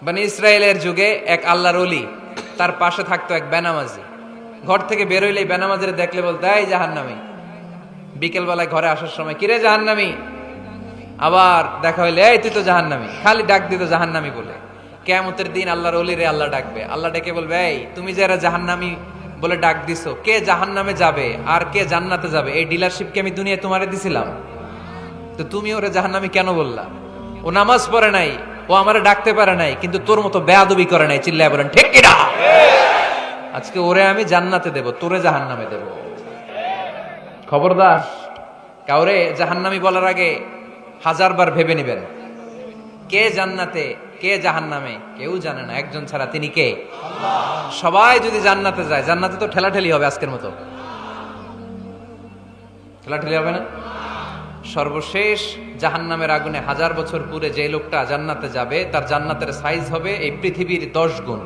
বনি ইসরায়েলের যুগে এক আল্লাহর ওলি, তার পাশে থাকতো এক বেনামাজি। ঘর থেকে বেরোইলে বেনামাজিরে দেখলে বলতো, এই জাহান্নামী। বিকেল বেলায় ঘরে আসার সময়, কিরে জাহান্নামী? আবার দেখা হইলে, এই তুই তো জাহান্নামী। খালি ডাক দিত জাহান্নামী বলে। কিয়ামতের দিন আল্লাহর ওলিরে আল্লাহ ডাকবে। আল্লাহ ডেকে বলবে, এই তুমি যারা জাহান্নামী বলে ডাক দিছো, কে জাহান্নামে যাবে আর কে জান্নাতে যাবে, এই ডিলারশিপ কি আমি দুনিয়ায় তোমারে দিছিলাম? তো তুমি ওরে জাহান্নামী কেন বললা? ও নামাজ পড়ে নাই, ও আমারে ডাকতে পারে নাই, কিন্তু তোর মতো বেয়াদবি করে নাই। চিল্লায় বলেন ঠিক কিনা? আজকে ওরে আমি জান্নাতে দেব, তোরে জাহান্নামে দেব। খবরদার, কাউরে জাহান্নামী বলার আগে 1000 বার ভেবে নেবেন। কে জান্নাতে কে জাহান্নামে কেউ জানে না, একজন ছাড়া, তিনি কে? সবাই যদি জান্নাতে যায়, জান্নাতে তো ঠেলাঠেলি হবে আজকের মতো। ঠেলাঠেলি হবে না? সর্বশেষ জাহান্নামের আগুনে 1000 বছর পুরে যে লোকটা জান্নাতে যাবে, তার জান্নাতের সাইজ হবে এই পৃথিবীর 10 গুণ।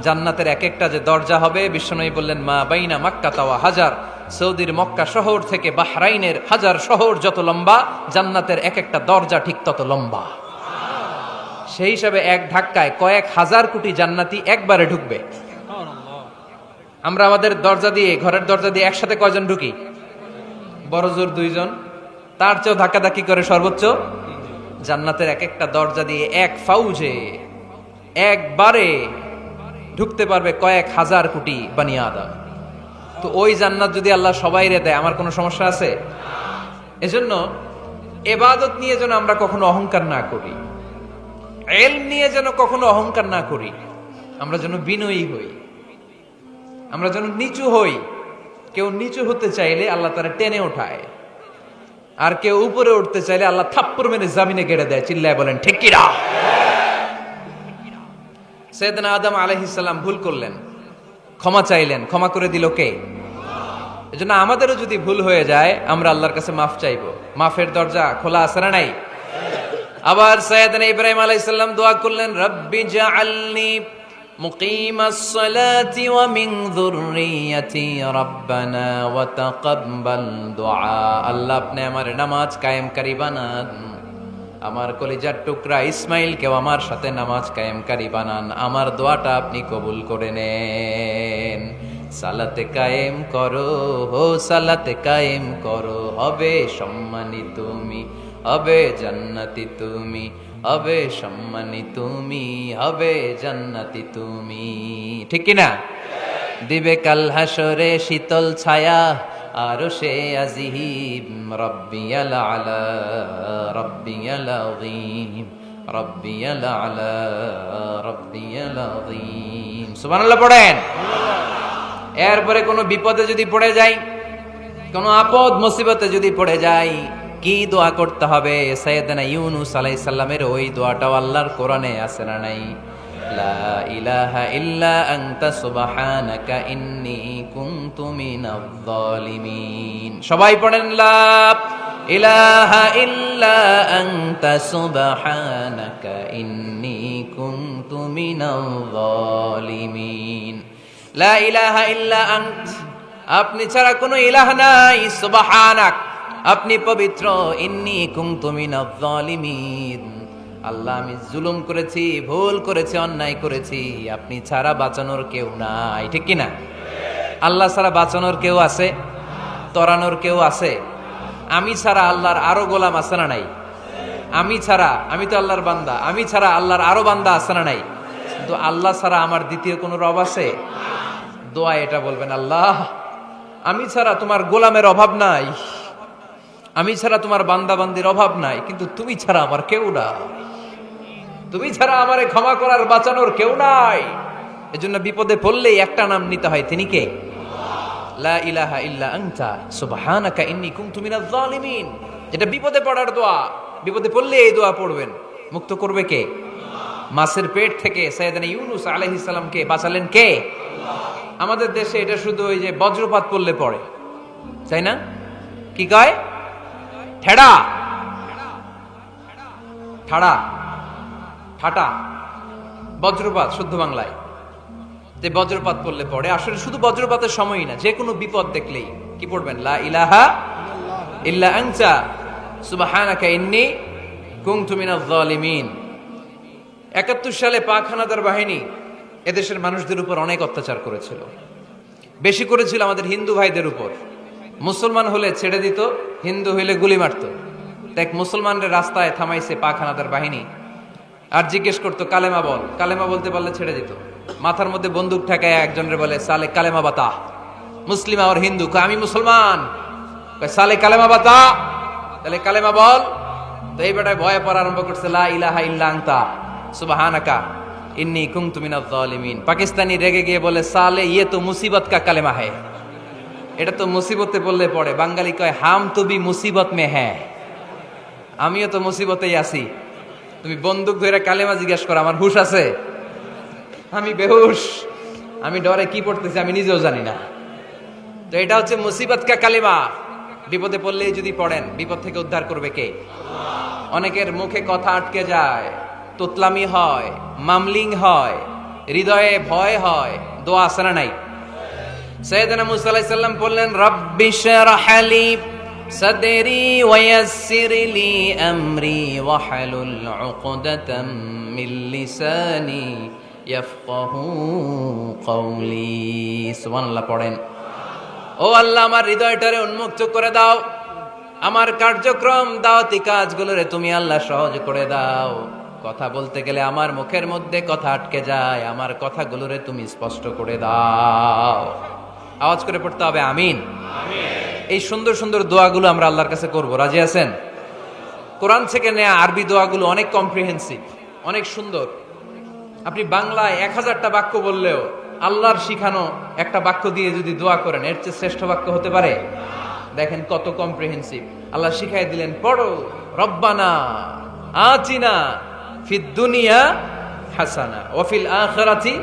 জান্নাতের এক একটা যে দরজা হবে, বিশ্বনবী বললেন, মা বাইনা মক্কা তাওয়া হাজার। সৌদির মক্কা শহর থেকে বাহরাইনের 1000 শহর যত লম্বা, জান্নাতের এক একটা দরজা ঠিক তত লম্বা। সেই হিসাবে এক ধাক্কায় কয়েক হাজার কোটি জান্নাতি একবারে ঢুকবে। আমরা আমাদের দরজা দিয়ে, ঘরের দরজা দিয়ে একসাথে কয়জন ঢুকি? বড় জোর 2 জন, তার চেয়েও ধাক্কাধাক্কি করে সর্বোচ্চ। জান্নাতের এক একটা দরজা দিয়ে এক ফাউজে একবারে ঢুকতে পারবে কয়েক হাজার কোটি বানি আদম। তো ওই জান্নাত যদি আল্লাহ সবাইরে দেয়, আমার কোনো সমস্যা আছে? এজন্য ইবাদত নিয়ে যেন আমরা কখনো অহংকার না করি, ইলম নিয়ে যেন কখনো অহংকার না করি। আমরা যেন বিনয়ী হই, আমরা যেন নিচু হই। কেউ নিচু হতে চাইলে আল্লাহ তারা টেনে ওঠায়, আর কেউ উপরে উঠতে চাইলে আল্লাহ থাপ্পড় মেরে জামিনে গেড়ে দেয়। চিল্লায় বলেন ঠিক কিনা? সাইয়েদনা আদম আলাইহিস সালাম ভুল করলেন, ক্ষমা চাইলেন, ক্ষমা করে দিল কে? এজন্য আমাদেরও যদি ভুল হয়ে যায়, আমরা আল্লাহর কাছে মাফ চাইবো। মাফের দরজা খোলা আছে না নাই? আবার সাইয়েদনা ইব্রাহিম আলাইহিস সালাম দোয়া করলেন, রব্বি জাআলনি মুকিমাস সালাতি ওয়া মিন যুররিয়াতি রব্বানা ওয়া তাকাব্বাল দুআ। আল্লাহ আপনি আমার নামাজ কায়েমকারী বানান, আমার কলিজার টুকরা ইসমাইলকেও আমার সাথে নামাজ কায়েমকারী বানান, আমার দোয়াটা আপনি কবুল করে নেন। সালাতে কায়েম করো, হো সালাতে কায়েম করো, হবে সম্মানী তুমি, হবে জান্নাতি তুমি, হবে সম্মানী তুমি, হবে জান্নাতি তুমি। ঠিক কিনা? দিবে কাল হাসরে শীতল ছায়া, আরশে আজিম, রব্বিয়াল আলা, রব্বিয়াল আযীম, রব্বিয়াল আলা, রব্বিয়াল আযীম। সুবহানাল্লাহ পড়েন। এরপরে কোনো বিপদে যদি পড়ে যাই, কোনো আপদ মুসিবতে যদি পড়ে যাই, কি দোয়া করতে হবে? সাইয়েদনা ইউনূস আলাইহিস সালামের ওই দোয়াটাও আল্লাহর কোরআনে আছে না নাই? লা ইলাহা ইল্লা আনতা সুবহানাকা ইন্নী কুনতু মিনাজ জালিমিন। সবাই পড়েন, লা ইলাহা ইল্লা আনতা সুবহানাকা ইন্নী কুনতু মিনাজ জালিমিন। লা ইলাহা ইল্লা আনত, আপনি ছাড়া কোনো ইলাহ নাই, সুবহানাক, আপনি পবিত্র, ইন্নী কুনতু মিনাজ জালিমিন, আল্লাহ আমি জুলুম করেছি, ভুল করেছি, অন্যায় করেছি, আপনি ছাড়া বাঁচানোর কেউ নাই। ঠিক কিনা? আল্লাহ ছাড়া বাঁচানোর কেউ আছে? তরানোর কেউ আছে? আমি ছাড়া আল্লাহর আরো গোলাম আছে না নাই? আমি ছাড়া, আমি তো আল্লাহর বান্দা, আমি ছাড়া আল্লাহর আরো বান্দা আছে না নাই? কিন্তু আল্লাহ ছাড়া আমার দ্বিতীয় কোনো রব আছে? দোয়া এটা বলবেন, আল্লাহ আমি ছাড়া তোমার গোলামের অভাব নাই, আমি ছাড়া তোমার বান্দা বান্দির অভাব নাই, কিন্তু তুমি ছাড়া আমার কেউ না, তুমি ছাড়া আমারে ক্ষমা করার বাঁচানোর কেউ নাই। এজন্য বিপদে পড়লেই একটা নাম নিতে হয়, তিনি কে? লা ইলাহা ইল্লা আনতা সুবহানাকা ইন্নী কুনতু মিনাজ জালিমিন। এটা বিপদে পড়ার দোয়া, বিপদে পড়লে এই দোয়া পড়বেন। মুক্ত করবে কে? মাছের পেট থেকে সাইয়েদনা ইউনূস আলাইহিস সালামকে বাঁচালেন কে? আমাদের দেশে এটা শুধু ওই যে বজ্রপাত পড়লে পড়ে, তাই না? কি কয়? ঠেড়া, ঠাড়া, ঠাটা, বজ্রপাত শুদ্ধ বাংলায়। যে বজ্রপাত পড়লে পড়ে, আসলে শুধু বজ্রপাতের সময়ই না, যে কোনো বিপদ দেখলেই কি পড়বেন? লা ইলাহা ইল্লা আনতা সুবহানাকা ইন্নী কুনতু মিনাজ জালিমিন। 71 সালে পাক হানাদার বাহিনী এদেশের মানুষদের উপর অনেক অত্যাচার করেছিল, বেশি করেছিল আমাদের হিন্দু ভাইদের উপর। মুসলমান হলে ছেড়ে দিত, হিন্দু হইলে গুলি মারত। এক মুসলমানদের রাস্তায় থামাইছে পাক হানাদার বাহিনী, আর জিজ্ঞেস করতো কালেমা বল, কালেমা বলতে পারলে ছেড়ে দিত। মাথার মধ্যে বন্দুক ঠেকায় একজনের বলে সালে কালেমা বাতা, মুসলিম আর হিন্দু, আমি মুসলমান, সালে কালেমা বাতা, তাহলে কালেমা বল। তো এই বেটায় ভয়ে পড়া আরম্ভ করছে, লা ইলাহা ইল্লা আনতা সুবহানাকা ইন্নী কুনতু মিনাজ জালিমিন। পাকিস্তানি রেগে গিয়ে বলে সালে ইয়ে তো মুসিবত কা কালেমা হ্যায়, এটা তো মুসিবতে বললে পড়ে। বাঙালি কয় হাম তো বি মুসিবত মে হ্যাঁ, আমিও তো মুসিবতেই আছি। তুমি বন্দুক ধরে কালেমা জিজ্ঞাসা করো, আমার হুশ আছে? আমি বেহুশ, আমি ডরে কি পড়তেছি আমি নিজেও জানি না। তো এটা হচ্ছে মুসিবত কা কালেমা। বিপদে পড়লেই যদি পড়েন, বিপদ থেকে উদ্ধার করবে কে? অনেকের মুখে কথা আটকে যায়, তোতলামি হয়, মামলিং হয়, হৃদয়ে ভয় হয়, দোয়া আছে না নাই? সাইয়েদনা মুসা আলাইহিস সালাম বললেন, রাব্বি শরহ লি সাদরি ওয়ায়াসসির লি আমরি ওয়াহলুল উকদাতাম মিন লিসানি ইয়াফকাহু কওলি। সুবহানাল্লাহ পড়েন। ও আল্লাহ, আমার হৃদয়টারে উন্মুক্ত করে দাও, আমার কার্যক্রম দাওয়াতি কাজগুলোরে তুমি আল্লাহ সহজ করে দাও। কথা বলতে গেলে আমার মুখের মধ্যে কথা আটকে যায়, আমার কথাগুলোরে তুমি স্পষ্ট করে দাও। আওয়াজ করে পড়তে হবে আমিন। এই সুন্দর সুন্দর দোয়াগুলো আমরা আল্লাহর কাছে করব, রাজি আছেন? কোরআন থেকে নেয়া আরবি দোয়াগুলো অনেক কম্প্রিহেন্সিভ, অনেক সুন্দর। আপনি বাংলায় 1000টা বাক্য বললেও আল্লাহর শিখানো একটা বাক্য দিয়ে যদি দোয়া করেন, এর চেয়ে শ্রেষ্ঠ বাক্য হতে পারে? দেখেন কত কম্প্রিহেন্সিভ। আল্লাহ শিখাই দিলেন, পড়ো রব্বানা আতিনা ফিদ দুনিয়া হাসানা ওয়া ফিল আখিরাতি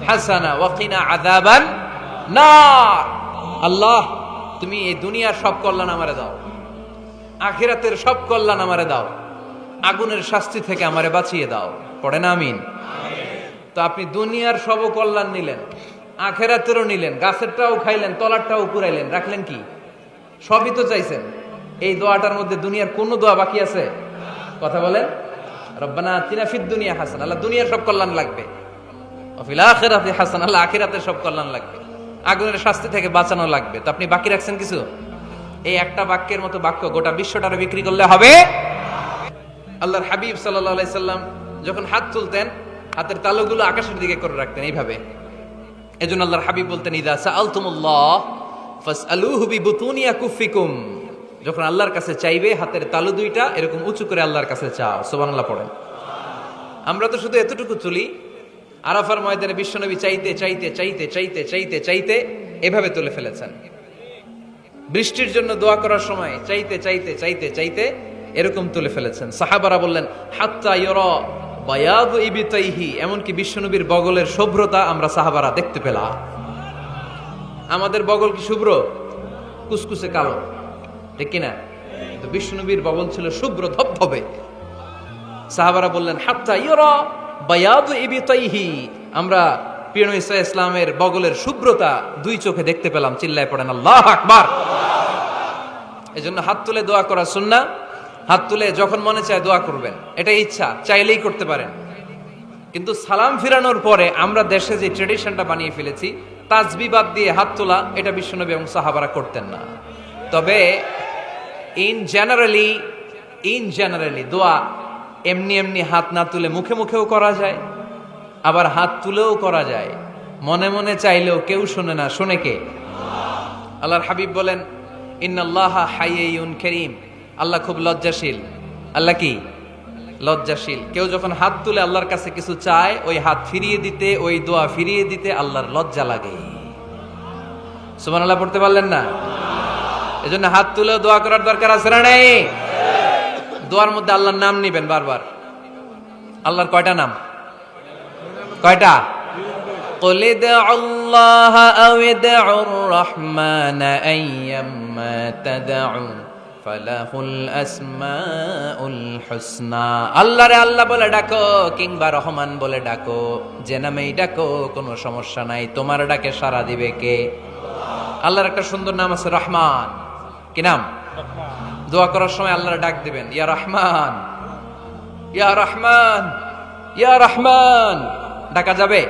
হাসানা ওয়া কিনা আযাবান নার। আল্লাহ, তুমি এই দুনিয়ার সব কল্যাণ আমারে দাও, আখিরাতের সব কল্যাণ আমারে দাও, আগুনের শাস্তি থেকে আমারে বাঁচিয়ে দাও। পড়েন আমিন। তো আপনি দুনিয়ার সব কল্যাণ নিলেন, আখিরাতেরও নিলেন, গাছেরটাও খাইলেন, তলারটাও কুড়াইলেন, রাখলেন কি? সবই তো চাইছেন। এই দোয়াটার মধ্যে দুনিয়ার কোন দোয়া বাকি আছে? কথা বলেন। রব্বানা আতিনা ফিদ দুনিয়া হাসানা, আল্লাহ দুনিয়ার সব কল্যাণ লাগবে। ওয়া ফিল আখিরাতি হাসানা, আল্লাহ আখিরাতের সব কল্যাণ লাগবে, আগুনের শাস্তি থেকে বাঁচানো লাগবে। তো আপনি বাকি রাখছেন কিছু? এই একটা বাক্যের মতো বাক্য গোটা বিশ্বটারে বিক্রি করলে হবে? আল্লাহর হাবিব সাল্লাল্লাহু আলাইহি সাল্লাম যখন হাত তুলতেন, হাতের তালুগুলো আকাশের দিকে করে রাখতেন এইভাবে। এজন্য আল্লাহর হাবিব বলতেন, ইযা সাআলতুমুল্লাহ ফাসআলুহু বিবুতুনি আকুফিকুম। যখন আল্লাহর কাছে চাইবে, হাতের তালু দুইটা এরকম উঁচু করে আল্লাহর কাছে চাও। সুবহানাল্লাহ পড়েন। আমরা তো শুধু এতটুকু তুলি। আরাফার ময়দানে বিশ্বনবী চাইতে চাইতে চাইতে চাইতে চাইতে চাইতে এভাবে তুলে ফেলেছেন। বৃষ্টির জন্য দোয়া করার সময় চাইতে চাইতে চাইতে চাইতে এরকম তুলে ফেলেছেন। সাহাবারা বললেন, হাত্তা ইউরা বায়াদু ইবতাইহি, এমনকি বিশ্বনবীর বগলের শুভ্রতা আমরা সাহাবারা দেখতে পেলাম। আমাদের বগল কি শুভ্র? কুসকুসে কালো, ঠিক কিনা? তো বিশ্বনবীর বগল ছিল শুভ্র ধবধবে। সাহাবারা বললেন, হাত্তা ইউরা বায়াদু ইবতাইহি, আমরা প্রিয় নবী সাল্লাল্লাহু আলাইহি ওয়াসাল্লামের বগলের শুভ্রতা দুই চোখে দেখতে পেলাম। চিল্লায় পড়েন আল্লাহু আকবার। এজন্য হাত তুলে দোয়া করা সুন্নাহ। হাত তুলে যখন মনে চায় দোয়া করবেন, এটা ইচ্ছা, চাইলেই করতে পারেন। কিন্তু সালাম ফিরানোর পরে আমরা দেশে যে ট্রেডিশনটা বানিয়ে ফেলেছি, তাসবিহ বাদ দিয়ে হাত তোলা, এটা বিশ্বনবী এবং সাহাবারা করতেন না। তবে ইন জেনারেলি দোয়া এমনি এমনি হাত না তুলে মুখে মুখেও করা যায়, আবার হাত তুলেও করা যায়। মনে মনে চাইলেও কেউ শোনে না, শোনে কে? আল্লাহর হাবিব বলেন, ইন্নাল্লাহা হাইয়ুন কারীম, আল্লাহ খুব লজ্জাশীল। আল্লাহ কি? লজ্জাশীল। কেউ যখন হাত তুলে আল্লাহর কাছে কিছু চায়, ওই হাত ফিরিয়ে দিতে, ওই দোয়া ফিরিয়ে দিতে আল্লাহর লজ্জা লাগে। সুবহানাল্লাহ পড়তে পারলেন না? এজন্য হাত তুলে দোয়া করার দরকার আছে না নাই? দোয়ার মধ্যে আল্লাহর নাম নিবেন বারবার। আল্লাহর কয়টা নাম? কয়টা? قل ادعوا الله أو ادعوا الرحمن أيما تدعوا فله الأسماء الحسنى। আল্লাহ রে আল্লাহ বলে ডাকো, কিংবা রহমান বলে ডাকো, যে নামেই ডাকো কোনো সমস্যা নাই, তোমার ডাকে সাড়া দিবে কে? আল্লাহর একটা সুন্দর নাম আছে রহমান। কি নাম? দোয়া করার সময় আল্লাহর ডাক দিবেন, ইয়া রহমান, ইয়া রহমান, ইয়া রহমান ডাকা যাবে?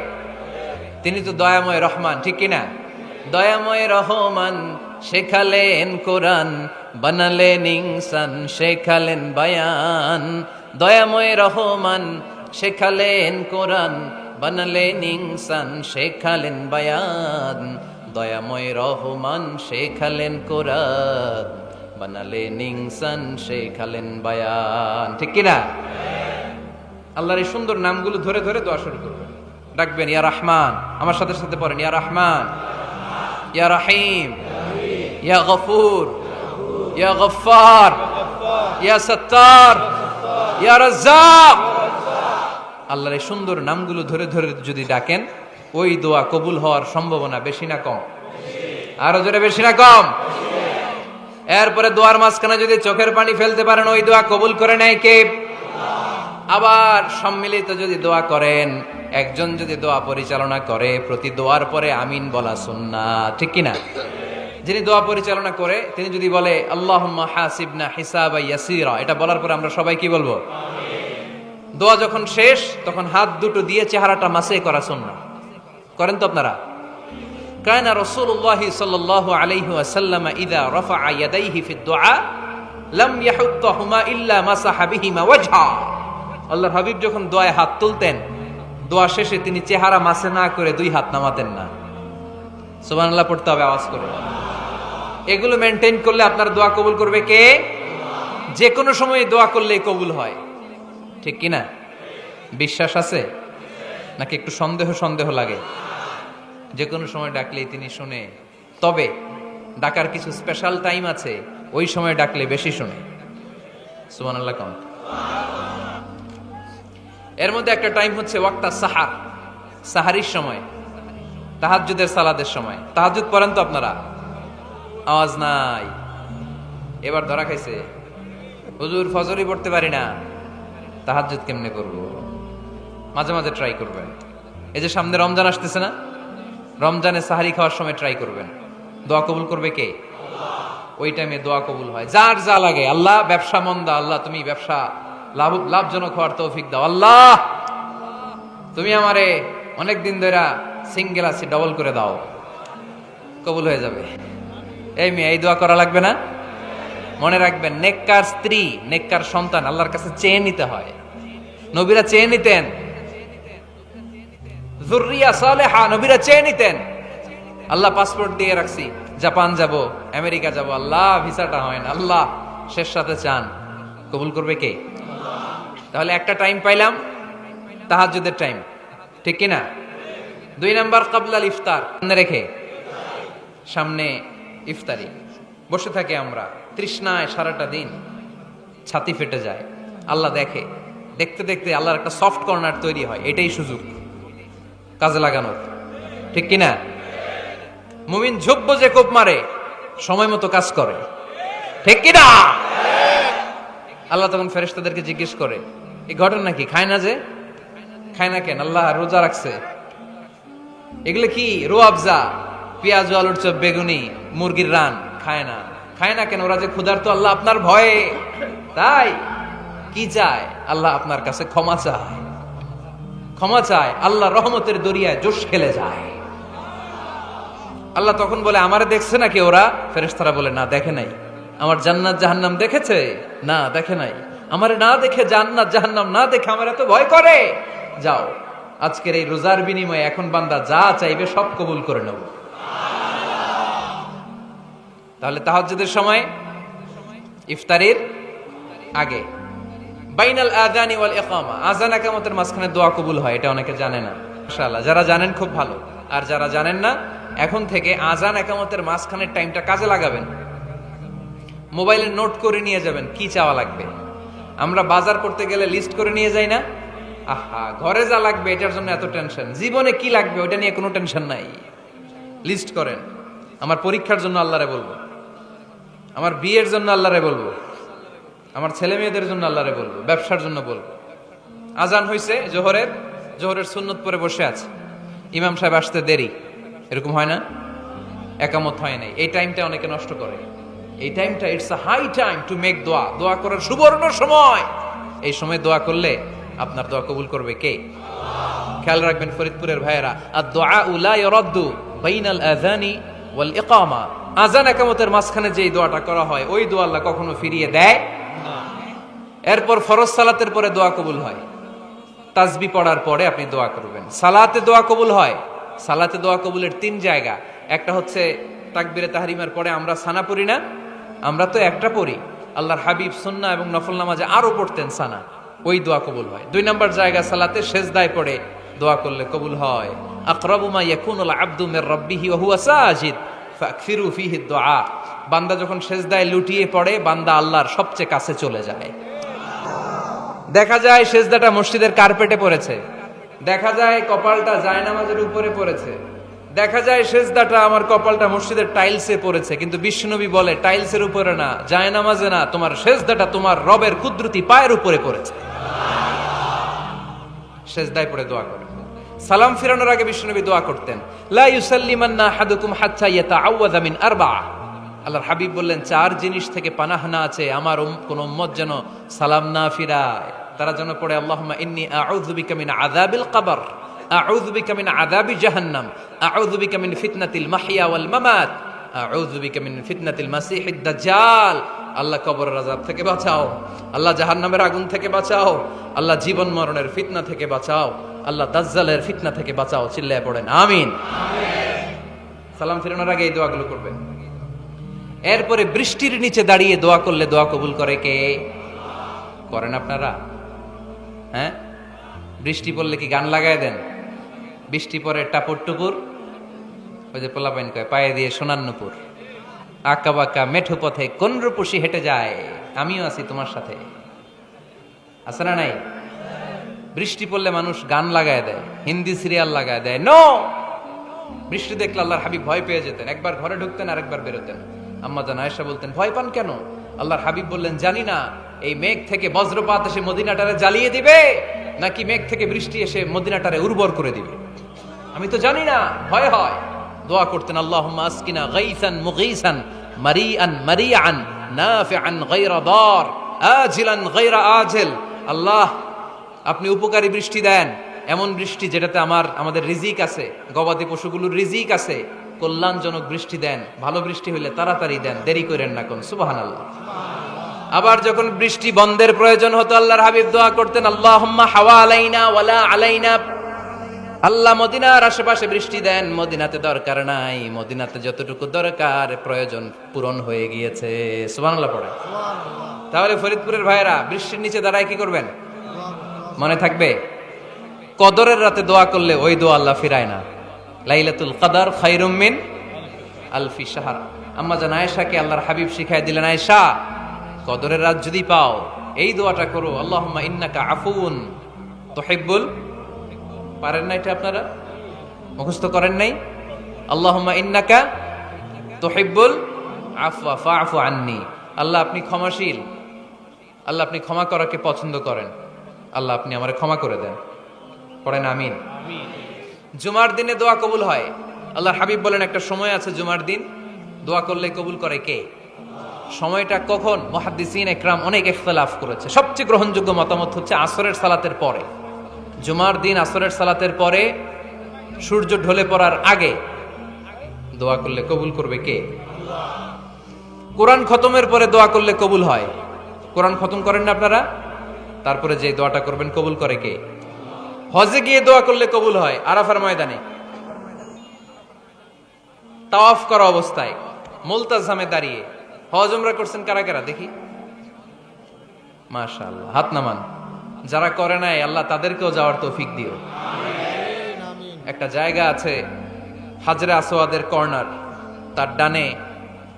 তিনি তো দয়াময় রহমান, ঠিক কিনা? দয়াময় রহমান শেখালেন কোরআন, বানালেন ইনসান, শেখালেন বায়ান। দয়াময় রহমান শেখালেন কোরআন, বানালেন ইনসান, শেখালেন বায়ান। দয়াময় রহমান শেখালেন কোরআন, বানালেন ইনসান, শেখালেন বায়ান, ঠিক কিনা? আল্লাহর এই সুন্দর নামগুলো ধরে ধরে দোয়া শুরু করবেন। ডাকবেন ইয়া রহমান, আমার সাথে সাথে পড়েন ইয়া রহমান, ইয়া রহিম, ইয়া গফুর, ইয়া গফফার, ইয়া সত্তার, ইয়া রাজ্জাক। আল্লাহর এই সুন্দর নামগুলো ধরে ধরে যদি ডাকেন, ওই দোয়া কবুল হওয়ার সম্ভাবনা বেশি না কম? আরো জোরে, বেশি না কম? এরপরে দোয়ার মাঝখানে যদি চোখের পানি ফেলতে পারেন, ওই দোয়া কবুল করে নেয় কে? আবার সম্মিলিত যদি দোয়া করেন, একজন যদি দোয়া পরিচালনা করে, প্রতি দোয়ার পরে আমিন বলা সুন্নাত, ঠিক কিনা? যিনি দোয়া পরিচালনা করে তিনি যদি বলে আল্লাহুম্মা হাসিবনা হিসাবা ইয়াসিরা, এটা বলার পরে আমরা সবাই কি বলবো? দোয়া যখন শেষ তখন হাত দুটো দিয়ে চেহারাটা মাসে করা সুন্নাত। করেন তো আপনারা? কানা রাসূলুল্লাহ সাল্লাল্লাহু আলাইহি ওয়াসাল্লাম ইযা রাফা ইয়াদাইহি ফিদ দুআ লাম ইয়াহুত্তাহুমা ইল্লা মাসাহা বিহিমা ওয়াজহা। আল্লাহর হাবিব যখন দোয়ায় হাত তুলতেন, দোয়া শেষে তিনি চেহারা মাসে না করে দুই হাত নামাতেন না। সুবহানাল্লাহ পড়তে হবে আওয়াজ করে। এগুলো মেনটেন করলে আপনার দোয়া কবুল করবে কে? যে কোনো সময় দোয়া করলেই কবুল হয়, ঠিক কিনা? বিশ্বাস আছে নাকি একটু সন্দেহ সন্দেহ লাগে? যে কোনো সময় ডাকলেই তিনি শুনে, তবে ডাকার কিছু স্পেশাল টাইম আছে, ওই সময় ডাকলে বেশি শুনে। সুবহানাল্লাহ কম। এর মধ্যে একটা টাইম হচ্ছে ওয়াক্তা সাহার, সাহারির সময়, তাহাজ্জুদের সালাদের সময়। তাহাজ্জুদ পড়েন তো আপনারা? আওয়াজ নাই, এবার ধরা খাইছে। হুজুর ফজরই পড়তে পারি না, তাহাজ্জুদ কেমনে করব? মাঝে মাঝে ট্রাই করবেন। এই যে সামনে রমজান আসতেছে না, রমজানে সাহারি খাওয়ার সময় ট্রাই করবেন। দোয়া কবুল করবে কে? ওই টাইমে দোয়া কবুল হয়। যার যা লাগে, আল্লাহ ব্যবসা মন্দা, আল্লাহ তুমি ব্যবসা লাভজনক হওয়ার তৌফিক দাও, আল্লাহ তুমি আমারে অনেক দিন ধরে সিঙ্গেল আছি, ডবল করে দাও, কবুল হয়ে যাবে। এই মেয়ে, এই দোয়া করা লাগবে না? মনে রাখবেন, নেককার স্ত্রী, নেককার সন্তান আল্লাহর কাছে চেয়ে নিতে হয়। নবীরা চেয়ে নিতেন, যুররিয়া সালেহা নবীরা চেয়ে নিতেন। আল্লাহ পাসপোর্ট দিয়ে রাখছি, জাপান যাব, আমেরিকা যাব, আল্লাহ ভিসাটা হয় না, আল্লাহ শেষ সাথে চান, কবুল করবে কে? তাহলে একটা টাইম পাইলাম, তাহাজ্জুদের টাইম, ঠিক কিনা? 2 নাম্বার ক্বাবলাল ইফতার, সামনে রেখে, সামনে ইফতারি বসে থাকি আমরা, তৃষ্ণায় সারাটা দিন ছাতি ফেটে যায়। আল্লাহ দেখে, দেখতে দেখতে আল্লাহর একটা সফট কর্নার তৈরি হয়। এটাই সুযোগ কাজে লাগানোর, ঠিক কিনা? মুমিন ঝুব্ব যে কোপ মারে, সময় মতো কাজ করে, ঠিক কিনা? আল্লাহ তখন ফেরেশতাদেরকে জিজ্ঞেস করে, এই ঘটনা কি? খায় না যে? খায় না কেন? আল্লাহ রোজা রাখছে। এগুলো কি? রোয়াবজা, পেঁয়াজ, আলুর চপ, বেগুনি, মুরগির রান, খায় না। খায় না কেন? ওরা যে ক্ষুধার্ত, আল্লাহ আপনার ভয়ে। তাই কি চায়? আল্লাহ আপনার কাছে ক্ষমা চায়, ক্ষমা চায়। আল্লাহ রহমতের দরিয়ায় জোশ খেলে যায়। আল্লাহ তখন বলে, আমারে দেখছে নাকি ওরা? ফেরেশতারা বলে, না দেখে নাই। আমার জান্নাত জাহান্নাম দেখেছে? না দেখে নাই। আমারে না দেখে, জান্নাত জাহান্নাম না দেখে আমার এত ভয় করে। যাও, আজকের এই রোজার বিনিময়ে এখন বান্দা যা চাইবে সব কবুল করে নেব। তাহলে তাহাজ্জুদের সময়, ইফতারির আগে, বাইনাল আযানি ওয়াল ইকামা, আযান ইকামতের মাঝখানে দোয়া কবুল হয়। এটা অনেকে জানে না। মাশাআল্লাহ, যারা জানেন খুব ভালো। আর যারা জানেন না, এখন থেকে আযান ইকামতের মাঝখানের টাইমটা কাজে লাগাবেন। মোবাইলে নোট করে নিয়ে যাবেন কি চাওয়া লাগবে। আমরা বাজার করতে গেলে লিস্ট করে নিয়ে যাই না? আহা, ঘরে যা লাগবে এটার জন্য এত টেনশন, জীবনে কি লাগবে ওটা নিয়ে কোনো টেনশন নাই। লিস্ট করেন। আমার পরীক্ষার জন্য আল্লাহরে বলবো, আমার বিয়ের জন্য আল্লাহরে বলবো, আমার ছেলে মেয়েদের জন্য আল্লাহরে বলবো, ব্যবসার জন্য বলবো। আজান হইছে জোহরের সুন্নত পরে বসে আছে, ইমাম সাহেব আসতে দেরি, এরকম হয় না? একামত হয় নাই, এই টাইমটা অনেকে নষ্ট করে। এই টাইমটা it's a high time to make দোয়া, দোয়া করার সুবর্ণ সময়। এই সময় দোয়া করলে আপনার দোয়া কবুল করবে কে? খেয়াল রাখবেন ফরিদপুরের ভাইয়েরা, আদ-দুআউ লা ইরাদ্দু বাইনাল আযানি ওয়াল ইকামা। আযান ইকামতের মাঝখানে যেই দোয়াটা করা হয় ওই দোয়া আল্লাহ কখনো ফিরিয়ে দেয় না। এরপর ফরজ সালাতের পরে দোয়া কবুল হয়, তাসবিহ পড়ার পরে আপনি দোয়া করবেন। সালাতে দোয়া কবুল হয়, সালাতে দোয়া কবুলের 3 জায়গা। একটা হচ্ছে তাকবীরে তাহরিমার পরে আমরা সানা পড়ি না, আমরা তো একটা পড়ি, আল্লাহর হাবিব সুন্নাহ এবং নফল নামাজে আরো পড়তেন সানা, ওই দোয়া কবুল হয়। 2 নম্বর জায়গা সালাতে সেজদায় পড়ে দোয়া করলে কবুল হয়। আকরাবু মা ইয়াকুনুল আবদু মির রাব্বিহি ওয়া হুয়া সাজিদ ফাকসিরু ফীহি দুআ। বান্দা যখন সেজদায় লুটিয়ে পড়ে বান্দা আল্লাহর সবচেয়ে কাছে চলে যায়। দেখা যায় সেজদাটা মসজিদের কার্পেটে পড়েছে, দেখা যায় কপালটা জায়নামাজের উপরে পড়েছে, দেখা যায় সেজদাটা আমার কপালটা মসজিদের টাইলসে পড়েছে, কিন্তু বিশ্বনবী বলে টাইলসের উপরে না, জায়নামাজে না, তোমার সেজদাটা তোমার রবের কুদরতি পায়ের উপরে পড়েছে। সেজদায় পড়ে দোয়া করে। সালাম ফিরানোর আগে বিশ্বনবী দোয়া করতেন, লা ইউসাল্লিমান্না আহাদুকুম হাত্তা ইয়াতাআওয়াযা মিন আরবা'a। আল্লাহর হাবিব বললেন 4 জিনিস থেকে পানাহ না আছে আমার কোন উম্মত যেন সালাম না ফিরায়। তারা যেন পড়ে আল্লাহুম্মা ইন্নী আউযু বিকা মিন আযাবিল কবর, আউযু বিকা মিন আযাবি জাহান্নাম, আউযু বিকা মিন ফিতনাতিল মাহইয়া ওয়াল মামাত, আউযু বিকা মিন ফিতনাতিল মাসিহিদ দাজ্জাল। আল্লাহ কবরের আযাব থেকে বাঁচাও, আল্লাহ জাহান্নামের আগুন থেকে বাঁচাও, আল্লাহ জীবন মরণের ফিতনা থেকে বাঁচাও, আল্লাহ দাজ্জালের ফিতনা থেকে বাঁচাও। চিল্লায়ে পড়েন আমিন। সালাম ফিরানোর আগে এই দোয়াগুলো করবেন। এরপরে বৃষ্টির নিচে দাঁড়িয়ে দোয়া করলে দোয়া কবুল করে কে? করেন আপনারা? হ্যাঁ, বৃষ্টি পড়লে কি গান লাগায় দেন? বৃষ্টি পরে টাপুর টুপুর, ওই যে পোলাপাইন কয় পায়ে দিয়ে সোনার নুপুর, আঁকা বাঁকা মেঠো পথে কোন রূপসী হেঁটে যায়, আমিও আছি তোমার সাথে, আছে না নাই? বৃষ্টি পড়লে মানুষ গান লাগায় দেয়, হিন্দি সিরিয়াল লাগায় দেয়। নো, বৃষ্টি দেখলে আল্লাহর হাবিব ভয় পেয়ে যেতেন, একবার ঘরে ঢুকতেন আর একবার বেরোতেন। আম্মা জান আয়েশা বলতেন, ভয় পান কেন? আল্লাহর হাবিব বললেন, জানি না এই মেঘ থেকে বজ্রপাত এসে মদিনাটারে জ্বালিয়ে দিবে নাকি মেঘ থেকে বৃষ্টি এসে মদিনাটারে উর্বর করে দিবে, আমি তো জানি না, ভয় হয়। দোয়া করতেন, আল্লাহুম্মা আসকিনা গাইসান মুগীসান মারিআন মারিআন নাফিআন গায়রা দার আজিলান গায়রা আজিল। আল্লাহ, আপনি উপকারী বৃষ্টি দেন, এমন বৃষ্টি যেটাতে আমাদের রিজিক আছে, গবাদি পশুগুলোর রিজিক আছে, কল্যাণজনক বৃষ্টি দেন, ভালো বৃষ্টি হইলে তাড়াতাড়ি দেন, দেরি করেন না কোন। সুবহানাল্লাহ। আবার যখন বৃষ্টি বন্ধের প্রয়োজন হতো আল্লাহর হাবিব দোয়া করতেন, আল্লাহুম্মা হাওয়া আলাইনা ওয়ালা আলাইনা। আল্লাহ মদিনার আশেপাশে বৃষ্টি দেন, মদিনাতে দরকার নাই, মদিনাতে যতটুকু দরকার প্রয়োজন পূরণ হয়ে গিয়েছে। সুবহানাল্লাহ পড়ে। তাহলে ফরিদপুরের ভাইয়েরা বৃষ্টির নিচে দাঁড়ায় কি করবেন? মনে থাকবে কদরের রাতে দোয়া করলে ওই দোয়া আল্লাহ ফিরায় না। লাইলাতুল কদর খায়রুম মিন আলফি শাহর। আম্মা জান আয়েশাকে আল্লাহর হাবিব শিখায় দিলেন, আয়েশা কদরের রাত যদি পাও এই দোয়াটা করো, আল্লাহুম্মা ইন্নাকা আফুউন তুহিব্বুল। পারেন না এটা? আপনারা মুখস্থ করেন নাই? আল্লাহুম্মা ইন্নাকা তুহিব্বুল আফওয়া ফাআফু আন্নি। আল্লাহ আপনি ক্ষমাশীল, আল্লাহ আপনি ক্ষমা করাকে পছন্দ করেন, আল্লাহ আপনি আমারে ক্ষমা করে দেন। পড়েন আমিন। জুমার দিনে দোয়া কবুল হয়। আল্লাহর হাবিব বলেন একটা সময় আছে জুমার দিন দোয়া করলে কবুল করে কে? সময়টা কখন? মুহাদ্দিসিন ইকরাম অনেক ইখতিলাফ করেছে। সবচেয়ে গ্রহণযোগ্য মতামত হচ্ছে আসরের সালাতের পরে। জুমার দিন আসরের সালাতের পরে সূর্য ঢলে পড়ার আগে দোয়া করলে কবুল করবে কে? কোরআন খতমের পরে দোয়া করলে কবুল হয়। কোরআন খতম করেন না আপনারা? তারপরে যে দোয়াটা করবেন কবুল করে কে? হজে গিয়ে দোয়া করলে কবুল হয়। আরাফার ময়দানে তাওয়াফ করা অবস্থায় মুলতাজামে দাঁড়িয়ে। হজ উমরা করছেন কারা কারা দেখি? মাশাআল্লাহ, হাত নামান। যারা করে নাই আল্লাহ তাদেরকেও যাওয়ার তৌফিক দিও। একটা জায়গা আছে হাজরে আসওয়াদের কর্নার, তার ডানে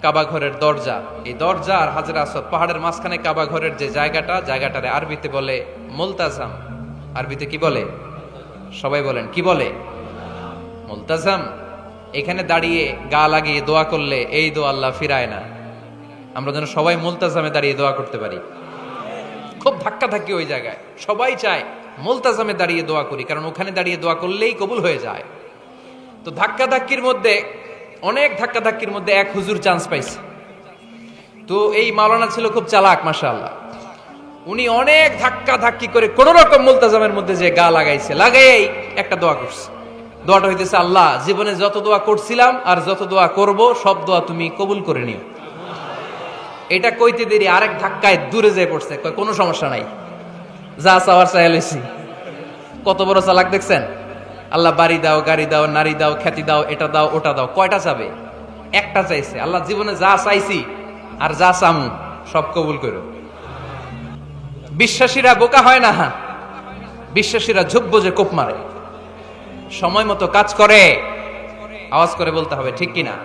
কাবা ঘরের দরজা। এই দরজা আর হাজরে আসওয়াদ পাহাড়ের মাঝখানে কাবা ঘরের যে জায়গাটারে আরবিতে বলে মুলতাজাম। আরবিতে কি বলে? সবাই বলেন কি বলে? মুলতাজাম। এখানে দাঁড়িয়ে গা লাগিয়ে দোয়া করলে এই দোয়া আল্লাহ ফিরায় না। আমরা যেন সবাই মুলতাজামে দাঁড়িয়ে দোয়া করতে পারি। খুব ধাক্কা ধাক্কি ওই জায়গায়, সবাই চায় মুলতাজামে দাঁড়িয়ে দোয়া করি, কারণ ওখানে দাঁড়িয়ে দোয়া করলেই কবুল হয়ে যায়। তো ধাক্কা ধাক্কির মধ্যে, অনেক ধাক্কা ধাক্কির মধ্যে এক হুজুর চান্স পাইছে। তো এই মাওলানা ছিল খুব চালাক মাশাআল্লাহ। উনি অনেক ধাক্কা ধাক্কি করে কোন রকম মুলতাজামের মধ্যে যে গা লাগাইছে, লাগাই একটা দোয়া করছে। দোয়াটা হইতেছে, আল্লাহ জীবনে যত দোয়া করছিলাম আর যত দোয়া করব সব দোয়া তুমি কবুল করে নিও। এটা কইতে দেরি আরেক ধাক্কায় দূরে যেয়ে পড়ছে, কয় কোনো সমস্যা নাই, যা চাওয়ার চাইয়া লইছি। কত বড় চালাক দেখছেন? আল্লাহ বাড়ি দাও, গাড়ি দাও, নারী দাও, খ্যাতি দাও, এটা দাও, ওটা দাও, কয়টা চাবে? একটা চাইছে। আল্লাহ জীবনে যা চাইছি আর যা চামু সব কবুল করো। বিশ্বাসীরা বোকা হয় না, বিশ্বাসীরা ঝুব্ব যে কোপ মারে, সময় মতো কাজ করে। আওয়াজ করে বলতে হবে ঠিক কিনা?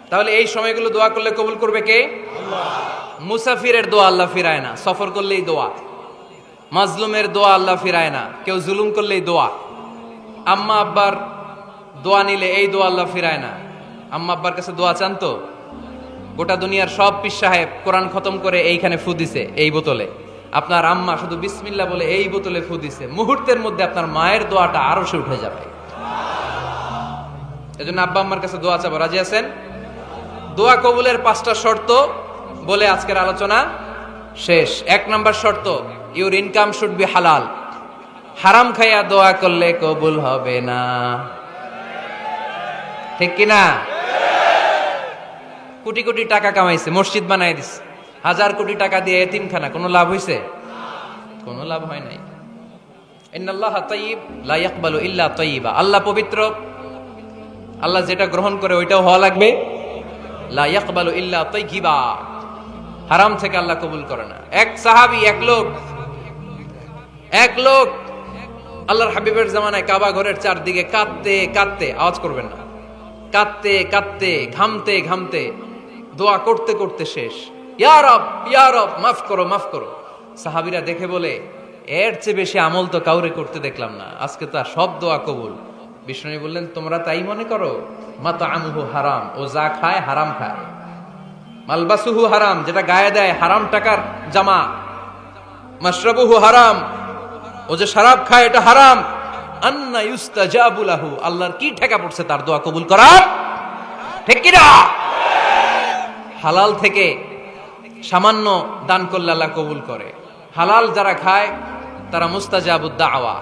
তাহলে এই সময়গুলো দোয়া করলে কবুল করবে কে? মুসাফিরের দোয়া আল্লাহ ফিরায় না, সফর করলেই দোয়া। মাজলুমের দোয়া আল্লাহ ফিরায় না, কেউ জুলুম করলেই দোয়া। আম্মা আব্বার দোয়া নিলে এই দোয়া আল্লাহ ফিরায় না। আম্মা আব্বার কাছে দোয়া চান তো? গোটা দুনিয়ার সব পীর সাহেব কোরআন খতম করে এইখানে ফু দিছে এই বোতলে, আপনার আম্মা শুধু বিসমিল্লাহ বলে এই বোতলে ফু দিছে, মুহূর্তের মধ্যে আপনার মায়ের দোয়াটা আরো সে উঠে যাবে। এজন্য আব্বা আম্মার কাছে দোয়া চাবো, রাজি আছেন? দোয়া কবুলের 5টা শর্ত বলে আজকের আলোচনা শেষ। 1 নাম্বার শর্ত, ইউর ইনকাম শুড বি হালাল। হারাম খাইয়া দোয়া করলে কবুল হবে না, ঠিক কিনা? কোটি কোটি টাকা কামাইছে, মসজিদ বানাই দিছে, 1000 কোটি টাকা দিয়ে এতিমখানা, কোনো লাভ হইছে? কোনো লাভ হয় নাই। ইন্নাল্লাহা তাইয়্যিব লা ইয়াকবালু ইল্লা তাইয়্যিবা। আল্লাহ পবিত্র, আল্লাহ যেটা গ্রহণ করে ওইটাও হওয়া লাগবে। লা ইয়াকবালু ইল্লা তাইয়্যিবা, হারাম থেকে আল্লাহ কবুল করে না। এক সাহাবী, এক লোক আল্লাহর হাবিবের জামানায় কাবা ঘরের চারদিকে কাঁদতে কাঁদতে, আওয়াজ করবেন না, কাঁদতে কাঁদতে, ঘামতে ঘামতে, দোয়া করতে করতে শেষ। ইয়া রব, ইয়া রব, মাফ করো, মাফ করো। সাহাবীরা দেখে বলে, এর চেয়ে বেশি আমল তো কাউরে করতে দেখলাম না, আজকে তো সব দোয়া কবুল। বিষ্ণু বললেন, তোমরা তাই মনে করো? মাতাআমুহু হারাম, ও যা খায় হারাম খায়। মালবাসুহু হারাম, যেটা গায়ে দেয় হারাম টাকার জামা। মাশরাবুহু হারাম, ও যে শরাব খায় এটা হারাম। আন্না ইউস্তাজাবু লাহু, আল্লাহর কি ঠেকা পড়ছে তার দোয়া কবুল করার? ঠিক কি না? হালাল থেকে সামান্য দান করলে আল্লাহ কবুল করে। হালাল যারা খায় তারা মুস্তাজাবুদ দাওয়া।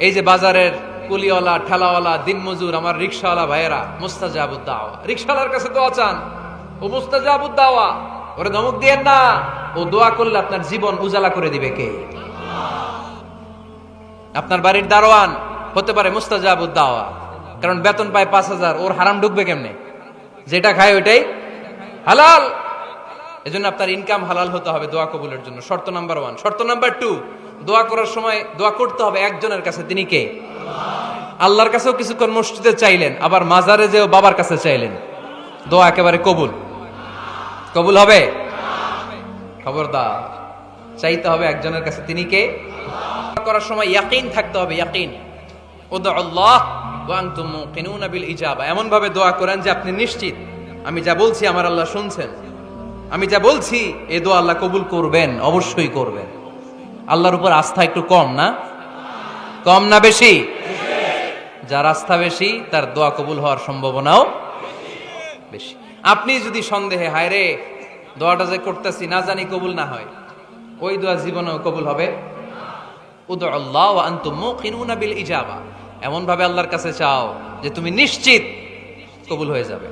এই যে বাজারের কুলিওয়ালা, ঠেলাওয়ালা, দিনমজুর, আমার রিকশাওয়ালা ভাইয়েরা, মুস্তাজাবুদ দাওয়া। রিকশাওয়ালার কাছে দোয়া চান, ও মুস্তাজাবুদ দাওয়া, ওরে ধমক দিয়েন না। ও দোয়া করলে আপনার জীবন উজালা করে দিবে কে? আপনার বাড়ির দারোয়ান হতে পারে মুস্তাজাবুদ দাওয়া, কারণ বেতন পায় 5000, ওর হারাম ঢুকবে কেমনে? যেটা খায় ওইটাই হালাল। এজন্য আপনার ইনকাম হালাল হতে হবে দোয়া কবুলের জন্য। শর্ত নাম্বার 1। শর্ত নাম্বার 2, দোয়া করার সময় দোয়া করতে হবে একজনের কাছে, তিনি কে? আল্লাহর কাছেও কিছুক্ষণ মসজিদে চাইলেন, আবার মাজারে যেও বাবার কাছে চাইলেন, দোয়া একেবারে কবুল? কবুল হবে? খবরদার, চাইতে হবে একজনের কাছে, তিনি কে? করার সময় ইয়াকিন থাকতে হবে, ইয়াকিন। উদউল্লাহ ওয়া আনতুম মুকিনুনা বিল ইজাবা, এমন ভাবে দোয়া করেন যে আপনি নিশ্চিত আমি যা বলছি আমার আল্লাহ শুনছেন, আমি যা বলছি এই দোয়া আল্লাহ কবুল করবেন, অবশ্যই করবেন। আল্লাহর উপর আস্থা একটু কম না? কম না বেশি? যার আস্থা বেশি তার দোয়া কবুল হওয়ার সম্ভাবনাও বেশি। আপনি যদি সন্দেহে, হায় রে দোয়াটা যে করতেছি না জানি কবুল না হয়, ওই দোয়া জীবনেও কবুল হবে? উদউল্লাহ ওয়া আনতুম মুকিনুনা বিল ইজাবা, এমন ভাবে আল্লাহর কাছে চাও যে তুমি নিশ্চিত কবুল হয়ে যাবে।